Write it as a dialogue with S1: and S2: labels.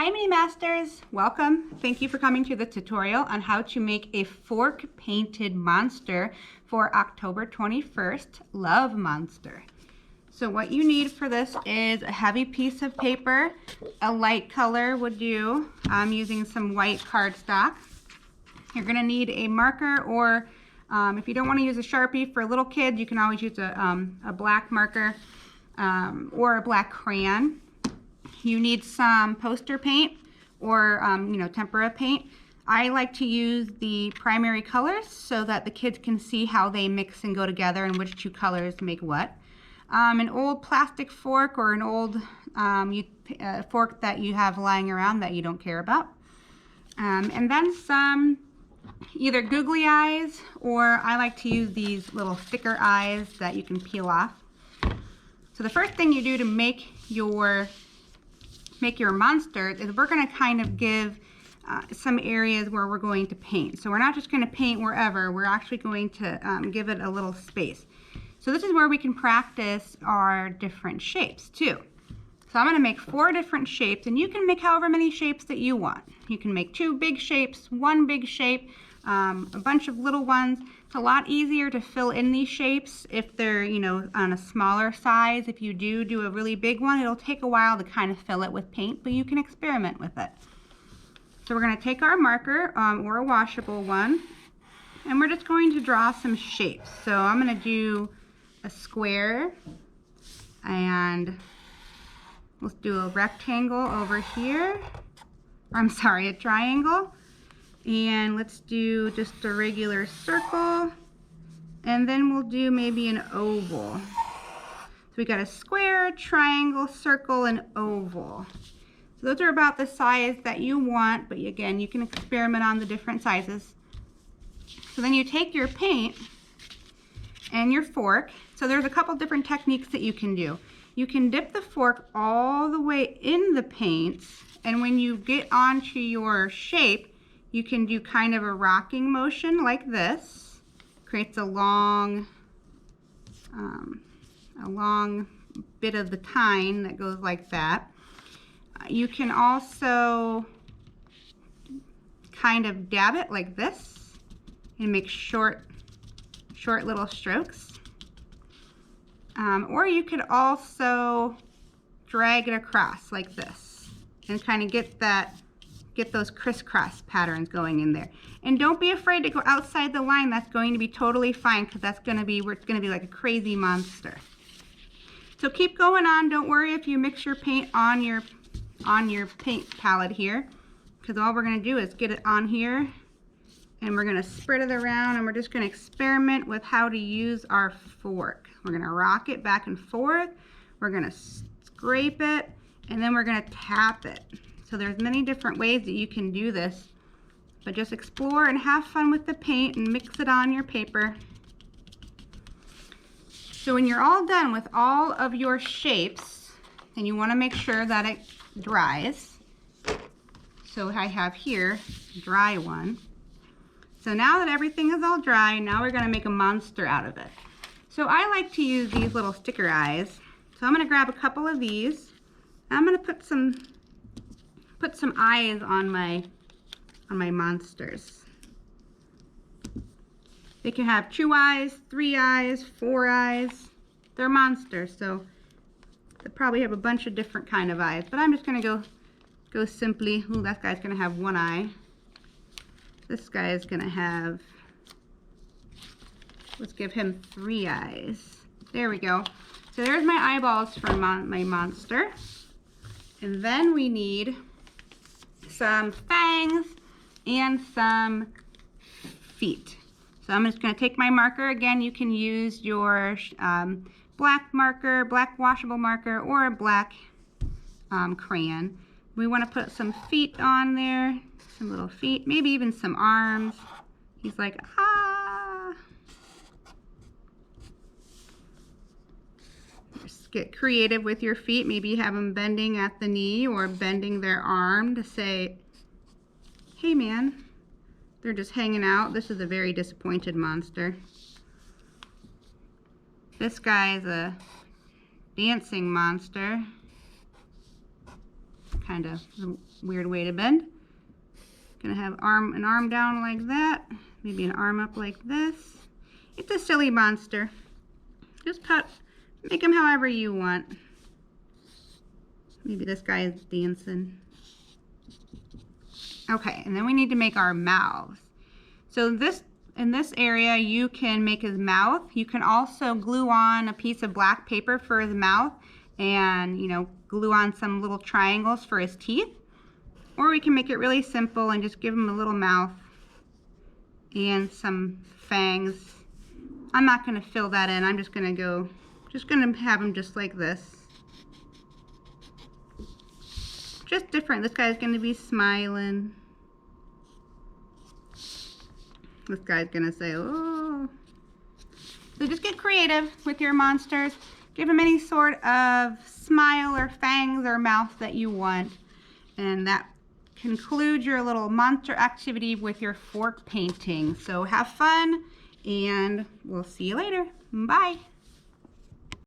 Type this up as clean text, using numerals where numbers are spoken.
S1: Hi Mini Masters, welcome. Thank you for coming to the tutorial on how to make a fork painted monster for October 21st Love Monster. So what you need for this is a heavy piece of paper, a light color would do. I'm using some white cardstock. You're going to need a marker, or if you don't want to use a Sharpie for little kids, you can always use a black marker or a black crayon. You need some poster paint or tempera paint. I like to use the primary colors so that the kids can see how they mix and go together and which two colors make what. An old plastic fork or an old fork that you have lying around that you don't care about. And then some either googly eyes, or I like to use these little sticker eyes that you can peel off. So the first thing you do to make your monster is we're going to kind of give some areas where we're going to paint. So we're not just going to paint wherever, we're actually going to give it a little space. So this is where we can practice our different shapes too. So I'm going to make 4 different shapes, and you can make however many shapes that you want. You can make 2 big shapes, 1 big shape, a bunch of little ones. It's a lot easier to fill in these shapes if they're, on a smaller size. If you do a really big one, it'll take a while to kind of fill it with paint, but you can experiment with it. So we're going to take our marker or a washable one, and we're just going to draw some shapes. So I'm going to do a square, and let's do a rectangle over here. I'm sorry, a triangle. And let's do just a regular circle, and then we'll do maybe an oval. So we got a square, triangle, circle, and oval. So those are about the size that you want, but again, you can experiment on the different sizes. So then you take your paint and your fork. So there's a couple different techniques that you can do. You can dip the fork all the way in the paint, and when you get onto your shape, you can do kind of a rocking motion like this. Creates a long bit of the tine that goes like that. You can also kind of dab it like this and make short little strokes. Or you could also drag it across like this and kind of get those crisscross patterns going in there. And don't be afraid to go outside the line. That's going to be totally fine, because that's going to be where it's going to be like a crazy monster. So keep going on. Don't worry if you mix your paint on your paint palette here, because all we're going to do is get it on here, and we're going to spread it around, and we're just going to experiment with how to use our fork. We're going to rock it back and forth. We're going to scrape it, and then we're going to tap it. So there's many different ways that you can do this, but just explore and have fun with the paint and mix it on your paper. So when you're all done with all of your shapes, and you want to make sure that it dries. So I have here a dry one. So now that everything is all dry, now we're going to make a monster out of it. So I like to use these little sticker eyes. So I'm going to grab a couple of these. I'm going to put some eyes on my monsters. They can have 2 eyes, 3 eyes, 4 eyes. They're monsters, so they probably have a bunch of different kind of eyes. But I'm just gonna go simply. Ooh, that guy's gonna have 1 eye. This guy is gonna have. Let's give him 3 eyes. There we go. So there's my eyeballs for my monster, and then we need some fangs and some feet. So I'm just going to take my marker. Again, you can use your black marker, black washable marker, or a black crayon. We want to put some feet on there, some little feet, maybe even some arms. He's like, ah. Just get creative with your feet. Maybe you have them bending at the knee or bending their arm to say, hey man, they're just hanging out. This is a very disappointed monster. This guy is a dancing monster. kind of a weird way to bend. Gonna have an arm down like that, maybe an arm up like this. It's a silly monster. Just make him however you want. Maybe this guy is dancing. Okay, and then we need to make our mouths. So in this area, you can make his mouth. You can also glue on a piece of black paper for his mouth and, you know, glue on some little triangles for his teeth. Or we can make it really simple and just give him a little mouth and some fangs. I'm not going to fill that in. I'm just going to have him just like this. Just different. This guy's going to be smiling. This guy's going to say, oh. So just get creative with your monsters. Give them any sort of smile or fangs or mouth that you want. And that concludes your little monster activity with your fork painting. So have fun, and we'll see you later. Bye.